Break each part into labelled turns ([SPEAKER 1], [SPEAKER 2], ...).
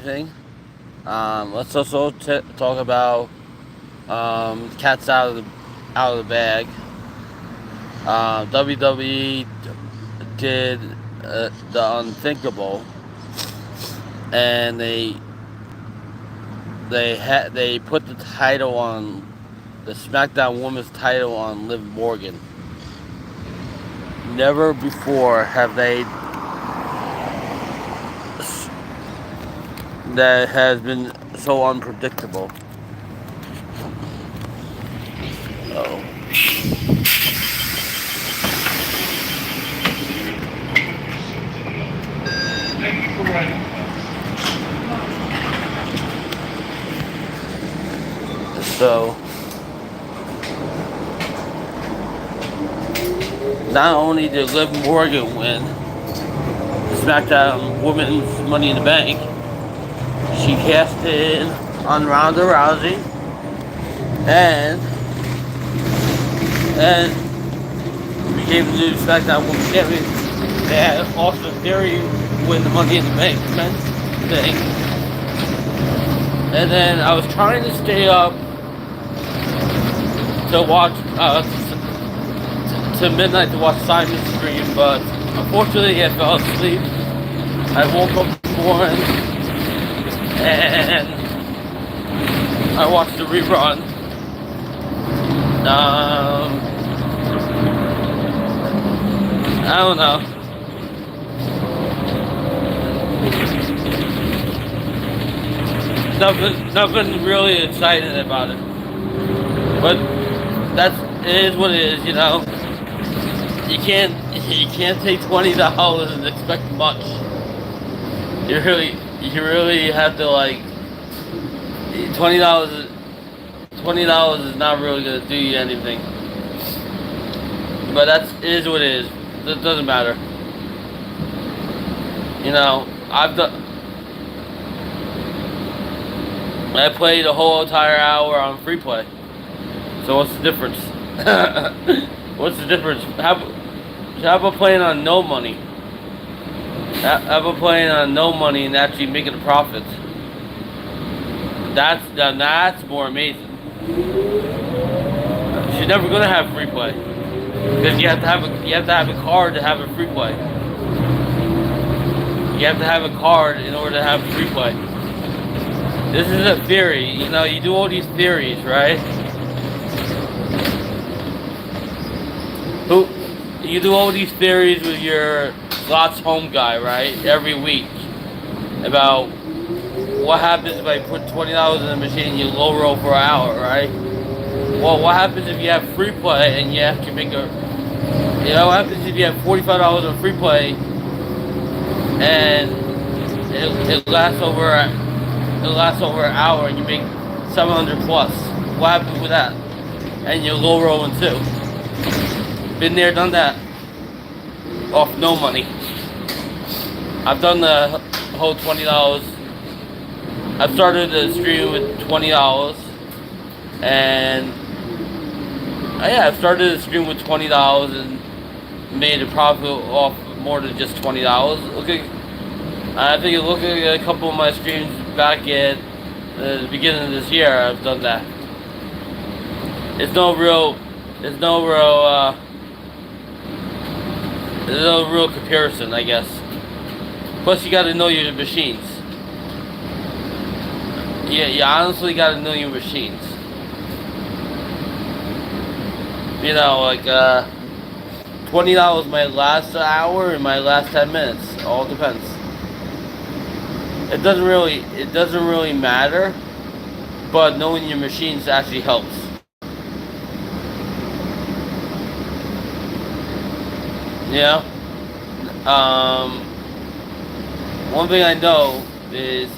[SPEAKER 1] anything. Let's also talk about cats out of the bag. WWE did the unthinkable, and they put the title on the SmackDown Women's title on Liv Morgan. Never before have they that has been so unpredictable. Oh. So not only did Liv Morgan win SmackDown Women's Money in the Bank, she cashed in on Ronda Rousey and became the new SmackDown Women's Champion. They had Austin Theory win the Money in the Bank thing. And then I was trying to stay up to watch to midnight to watch Simon's stream, but unfortunately I fell asleep. I woke up this morning and I watched the rerun. I don't know. Nothing really exciting about it. But it is what it is, you know. You can't take $20 and expect much. You really have to like $20 is not really gonna do you anything. But it is what it is. It doesn't matter. You know, I played a whole entire hour on free play. So what's the difference? What's the difference? How about playing on no money? How about playing on no money and actually making a profit? That's more amazing. You're never gonna have free play because you have to have a card to have a free play. You have to have a card in order to have free play. This is a theory. You know, you do all these theories, right? You do all these theories with your slots home guy, right? Every week about what happens if I put $20 in the machine and you low roll for an hour, right? Well, what happens if you have free play and you have to make what happens if you have $45 on free play and it lasts over an hour and you make 700 plus? What happens with that? And you're low rolling too. Been there, done that. Off no money. I've done the whole $20. I've started the stream with $20, and I've started the stream with $20 and made a profit off more than just $20. I think look at a couple of my streams back at the beginning of this year. I've done that. There's no real comparison, I guess. Plus, you got to know your machines. Yeah, you honestly got to know your machines. You know, like $20 might last an hour and might last 10 minutes. All depends. It doesn't really matter, but knowing your machines actually helps. Yeah. One thing I know is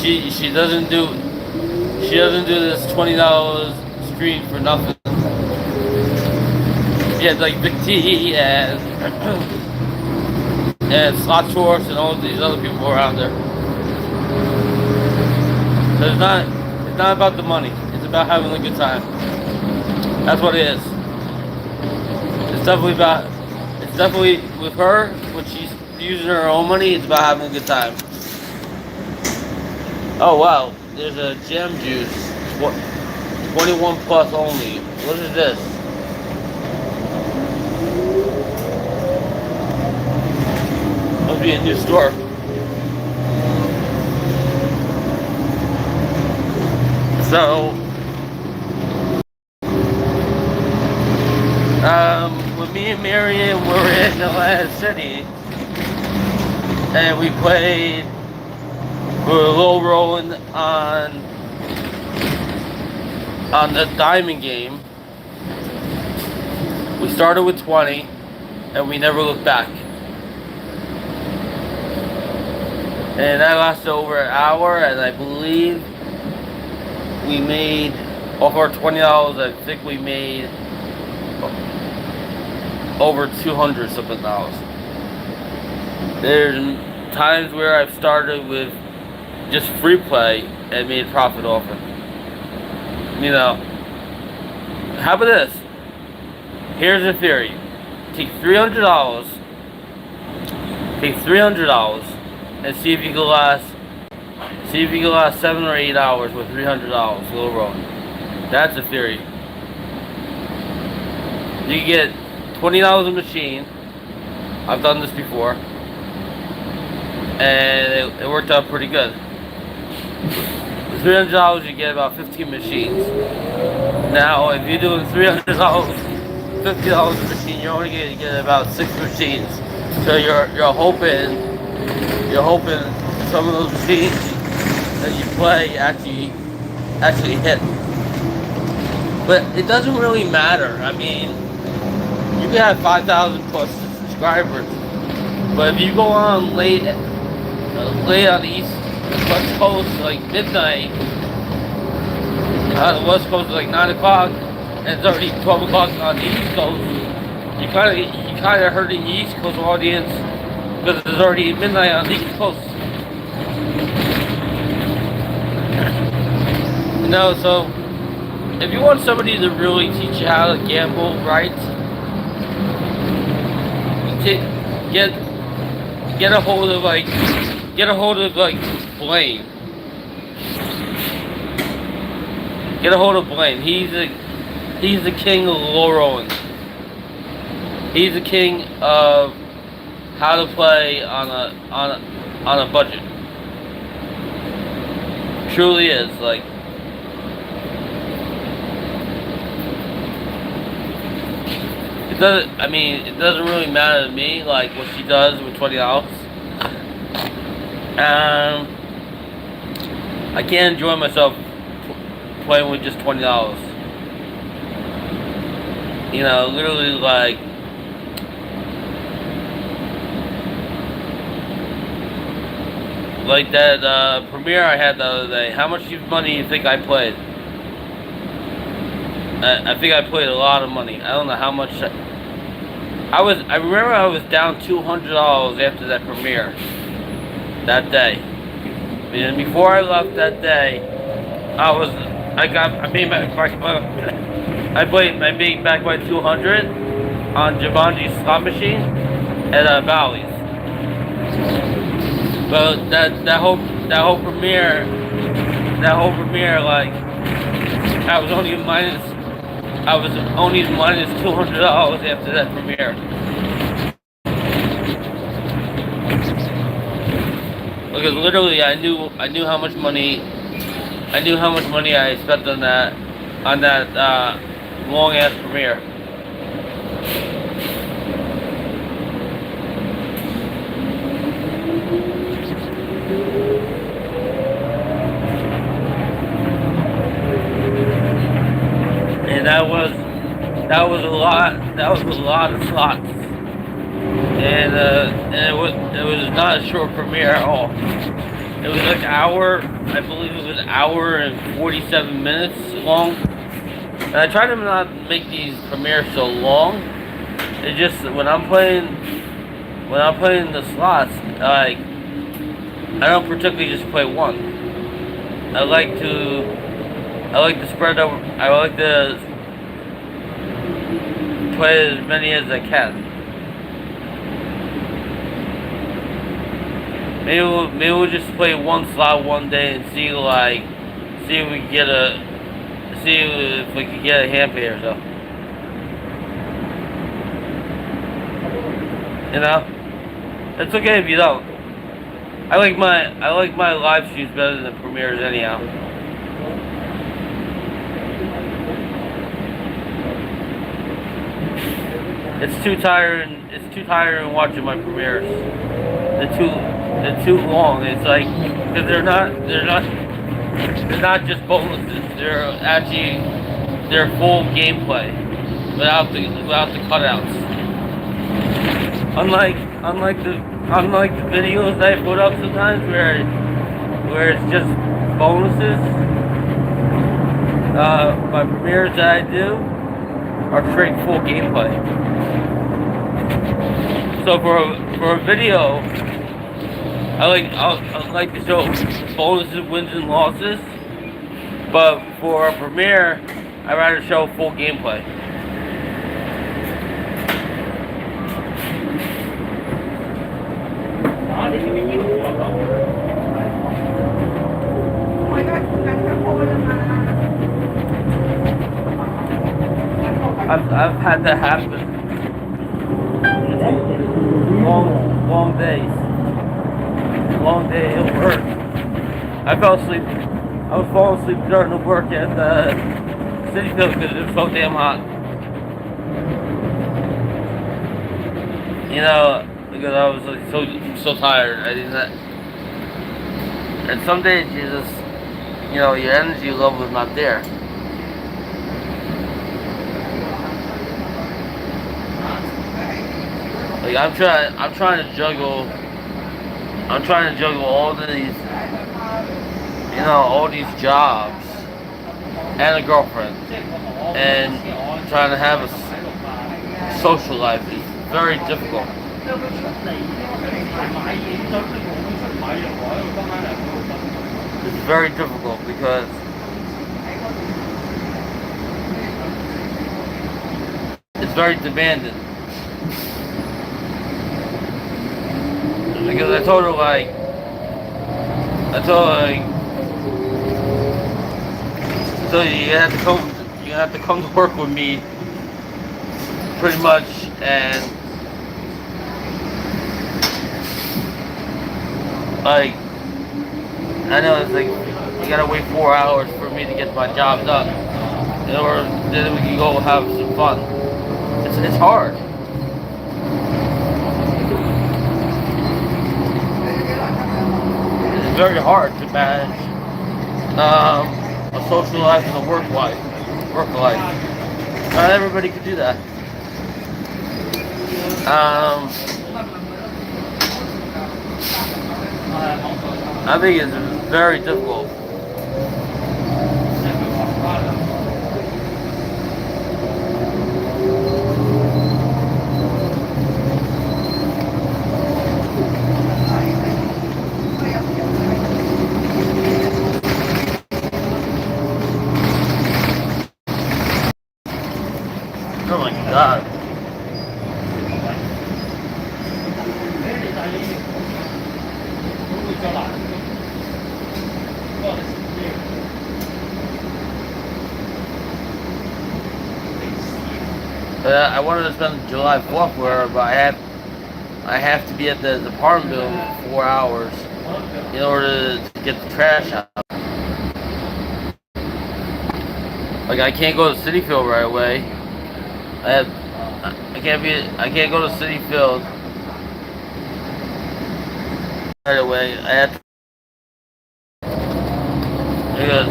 [SPEAKER 1] she doesn't do this $20 stream for nothing. She has like Big T and Slot Shorts and all these other people around there. So it's not about the money. It's about having a good time. That's what it is. It's definitely with her, when she's using her own money, it's about having a good time. Oh wow, there's a gem juice. 21 plus only. What is this? Must be a new store. So, when me and Marion were in Atlantic City, and we played, we were low rolling on the diamond game. We started with 20, and we never looked back. And that lasted over an hour, and I believe we made, off our $20, I think we made over 200 something dollars. There's times where I've started with just free play and made profit off it. You know, how about this? Here's a theory. Take $300, and see if you can last 7 or 8 hours with $300 low rolling. That's a theory. You can get $20 a machine. I've done this before, and it worked out pretty good. With $300, you get about 15 machines. Now, if you're doing $300, $50 a machine, you're only going to get about 6 machines. So you're hoping some of those machines that you play actually hit. But it doesn't really matter. I mean, you can have 5,000 plus subscribers, but if you go on late on the West Coast, like midnight, on the West Coast like 9 o'clock, and it's already 12 o'clock on the East Coast, you kind of hurting the East Coast audience because it's already midnight on the East Coast. You know, so if you want somebody to really teach you how to gamble right, get a hold of Blaine. Get a hold of Blaine. He's the king of low rolling. He's the king of how to play on a budget. Truly is, like, it doesn't really matter to me, like, what she does with $20. I can't enjoy myself playing with just $20. You know, literally, like that premiere I had the other day. How much money do you think I played? I think I played a lot of money. I don't know how much. I remember I was down $200 after that premiere that day. And before I left that day, I made back my 200 on Jumanji's slot machine at Bally's. But that whole premiere, like, I was only minus $200 after that premiere. Because literally, I knew how much money I spent on that long ass premiere. And that was a lot of slots. And it was not a short premiere at all. It was like I believe it was an hour and 47 minutes long. And I try to not make these premieres so long. It just when I'm playing the slots, like, I don't particularly just play one. I like to spread over. I like to play as many as I can. Maybe we'll just play one slot one day and see if we can get a hand pay or so. You know, it's okay if you don't. I like my live streams better than premieres anyhow. It's too tiring. It's too tiring watching my premieres. They're too long. It's like because they're not just bonuses. They're full gameplay without the cutouts. Unlike the videos I put up sometimes where it's just bonuses. My premieres that I do are straight full gameplay. So for a video, I like to show bonuses, wins and losses. But for a premiere, I'd rather show full gameplay. I've had that happen. Long days. Long day at work. I fell asleep. I was falling asleep during the work at the city field because it was so damn hot. You know, because I was like so tired. I didn't. And some days you just, your energy level is not there. Like I'm trying to juggle all these jobs and a girlfriend, and trying to have a social life is very difficult. It's very difficult because it's very demanding. Because I told her you have to come to work with me pretty much, and like I know it's like you gotta wait 4 hours for me to get my job done, or then we can go have some fun. It's hard. It's very hard to manage a social life and a work life. Not everybody can do that. I think it's very difficult. Oh my God. I wanted to spend July 4th where, but I have to be at the apartment building for 4 hours in order to get the trash out. Like I can't go to City Field right away. I can't go to City Field right away. I have to, because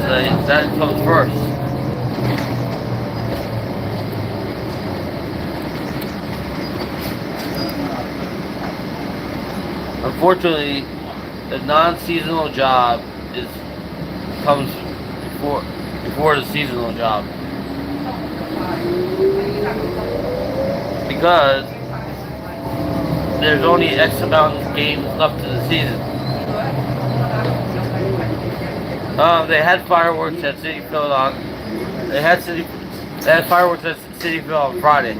[SPEAKER 1] that comes first. Unfortunately, the non-seasonal job comes before the seasonal job, because there's only X amount of games left to the season. They had fireworks at City Field They had fireworks at City Field on Friday.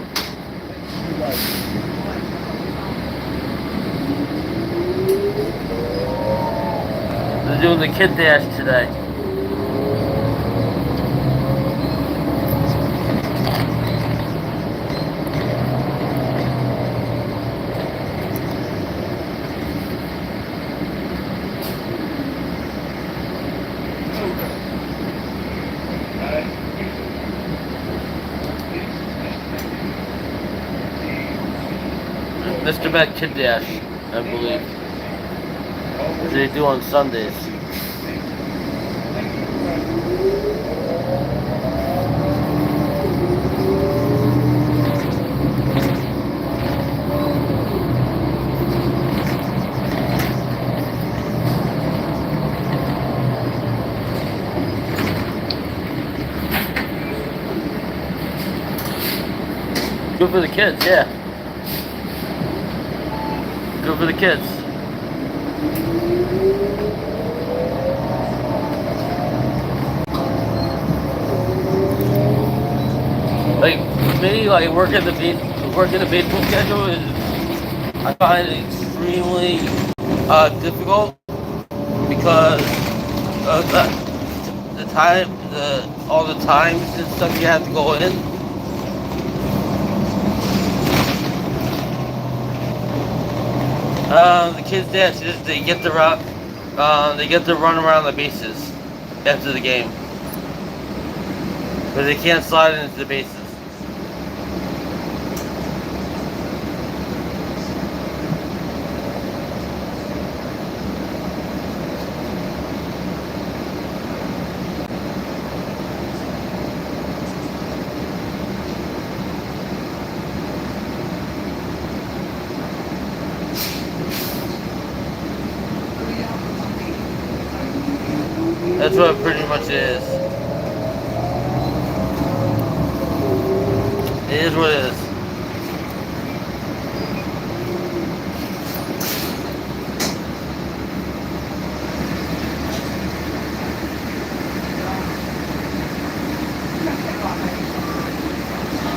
[SPEAKER 1] They're doing the kid dash today. Mr. Met Kid Dash, I believe. They do on Sundays. Good for the kids, yeah. Good for the kids. Like for me, like working the baseball schedule is, I find it extremely difficult because of the time, all the times and stuff you have to go in. The kids dance is they get to run around the bases after the game, but they can't slide into the bases. That's what it pretty much is. It is what it is.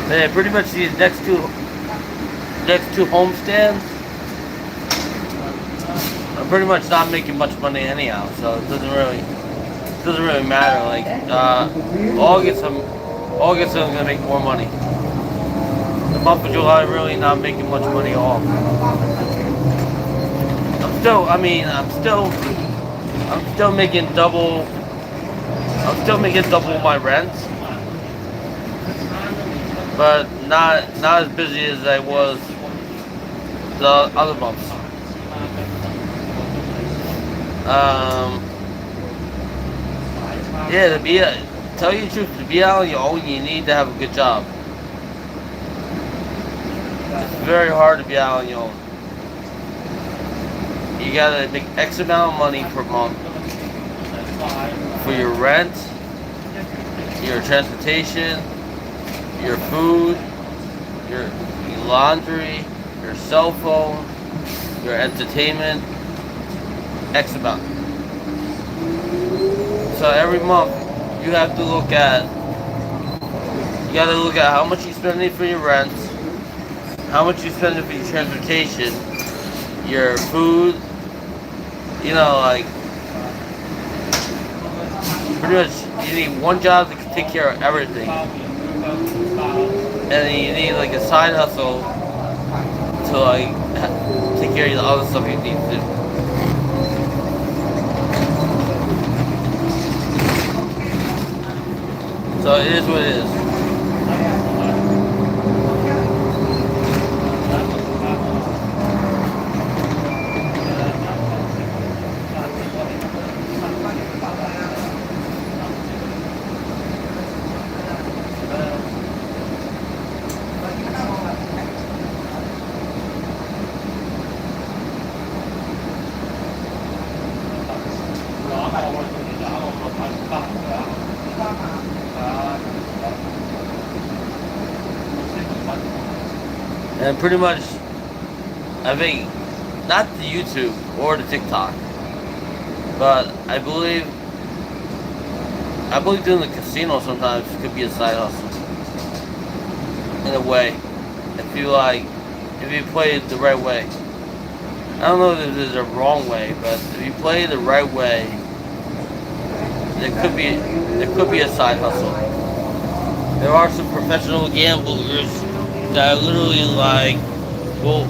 [SPEAKER 1] Man, pretty much these next two homestands, I'm pretty much not making much money anyhow, so it doesn't really matter. Like August, I'm gonna make more money. The month of July, really not making much money at all. I'm still making double. I'm still making double my rent, but not as busy as I was the other months. Yeah, tell you the truth, to be out on your own, you need to have a good job. It's very hard to be out on your own. You gotta make X amount of money per month for your rent, your transportation, your food, your laundry, your cell phone, your entertainment, X amount. So every month you have to look at how much you're spending for your rent, how much you're spending for your transportation, your food, like pretty much you need one job to take care of everything. And then you need like a side hustle to like take care of the other stuff you need to do. So it is what it is. And pretty much, I think, not the YouTube or the TikTok, but I believe doing the casino sometimes could be a side hustle. In a way, if you play it the right way. I don't know if there's a wrong way, but if you play it the right way, there could be a side hustle. There are some professional gamblers that literally like will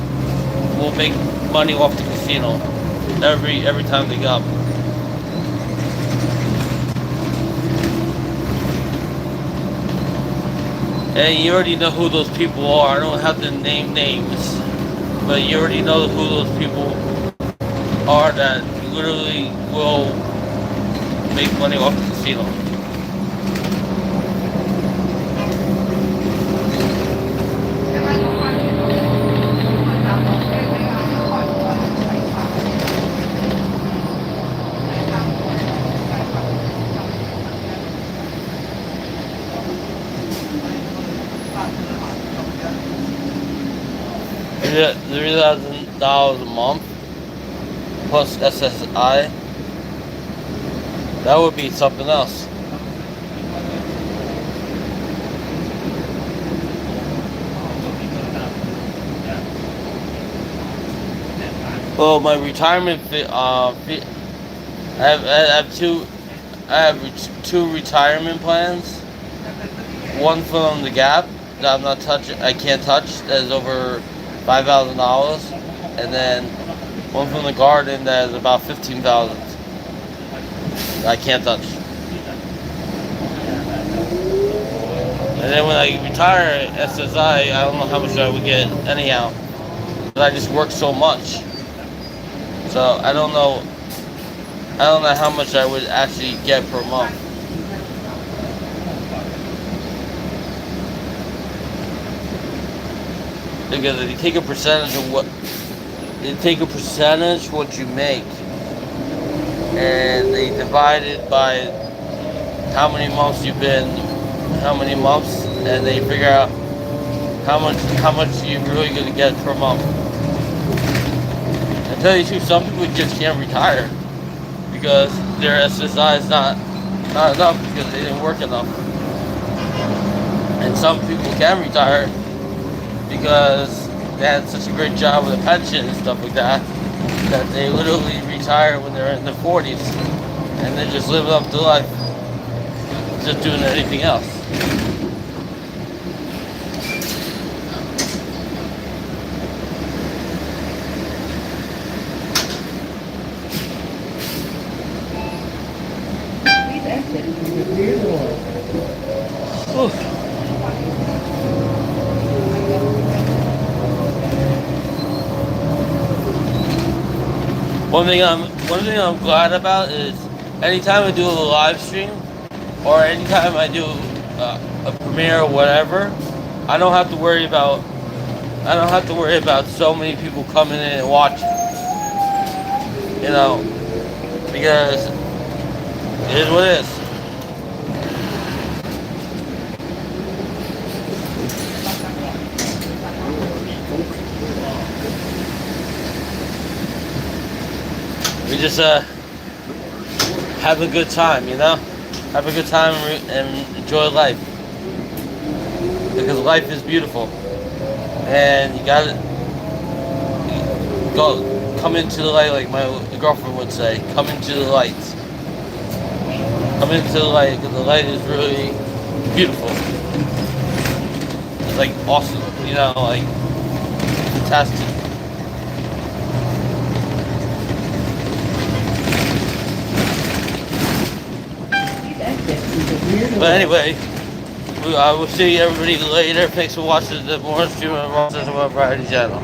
[SPEAKER 1] will make money off the casino every time they go. And you already know who those people are. I don't have to name names, but you already know who those people are that literally will make money off the casino. $3,000 a month plus SSI, that would be something else. Well, my retirement I have two retirement plans. One from the Gap that I'm not touching, I can't touch. That is over $5,000, and then one from the Garden that is about 15,000. I can't touch. And then when I retire SSI, I don't know how much I would get anyhow. But I just work so much, so I don't know. I don't know how much I would actually get per month. Because if you take a percentage of what you make, and they divide it by how many months you've been, and they figure out how much you're really gonna get per month. And tell you the truth, some people just can't retire because their SSI is not enough because they didn't work enough. And some people can retire because they had such a great job with a pension and stuff like that, that they literally retire when they're in their 40s and they're just living up to life, just doing anything else. One thing I'm glad about is anytime I do a live stream or anytime I do a premiere or whatever, I don't have to worry about so many people coming in and watching. You know, because it is what it is. We just have a good time, you know? Have a good time and enjoy life. Because life is beautiful. And you gotta come into the light, like my girlfriend would say. Come into the light. Come into the light, because the light is really beautiful. It's like awesome, you know, like fantastic. But anyway, I will see everybody later. Thanks for watching the more stream of Monsters Web Variety channel.